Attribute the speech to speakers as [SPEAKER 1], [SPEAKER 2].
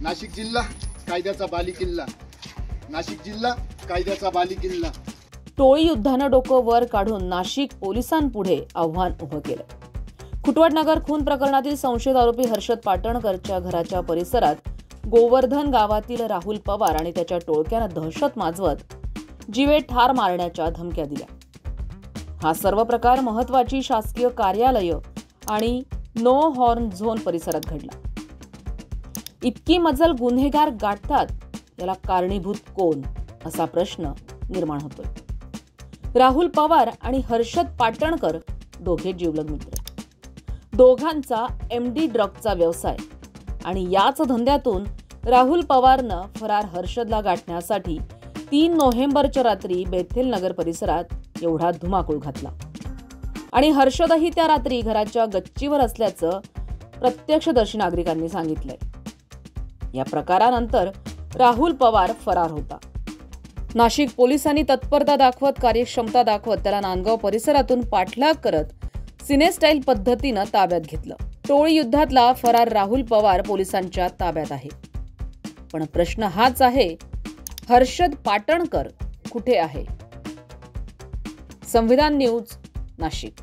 [SPEAKER 1] नाशिक जिल्हा कायद्याचा बालेकिल्ला, नाशिक जिल्हा कायद्याचा बालेकिल्ला।
[SPEAKER 2] टोळी युद्धानं डोकं वर काढून नाशिक पोलिसांपुढे आव्हान उभं केलं। खुटवटनगर खून प्रकरणातील संशयित आरोपी हर्षद पाटणकरच्या घराच्या परिसरात गोवर्धन गावातील राहुल पवार आणि त्याच्या टोळक्यानं दहशत माजवत जीवे ठार मारण्याच्या धमक्या दिल्या। हा सर्व प्रकार महत्त्वाची शासकीय कार्यालयं आणि नो हॉर्न झोन परिसरात घडला। इतकी मजल गुन्हेगार गाठतात, याला कारणीभूत कोण असा प्रश्न निर्माण होतोय। राहुल पवार आणि हर्षद पाटणकर दोघे जिवलग मित्र, दोघांचा MD ड्रगचा व्यवसाय आणि याच धंद्यातून राहुल पवारनं फरार हर्षदला गाठण्यासाठी 3 नोव्हेंबरच्या रात्री बेथेल नगर परिसरात एवढा धुमाकूळ घातला आणि हर्षदही त्या रात्री घराच्या गच्चीवर असल्याचं प्रत्यक्षदर्शी नागरिकांनी सांगितलंय। या प्रकारानंतर राहुल पवार फरार होता। नाशिक पोलिसांनी तत्परता दाखवत, कार्यक्षमता दाखवत त्याला नांदगाव परिसरातून पाठलाग करत सिनेस्टाईल पद्धतीनं ताब्यात घेतलं। टोळी युद्धातला फरार राहुल पवार पोलिसांच्या ताब्यात आहे। पण प्रश्न हाच आहे, हर्षद पाटणकर कुठे आहे? संविधान न्यूज, नाशिक।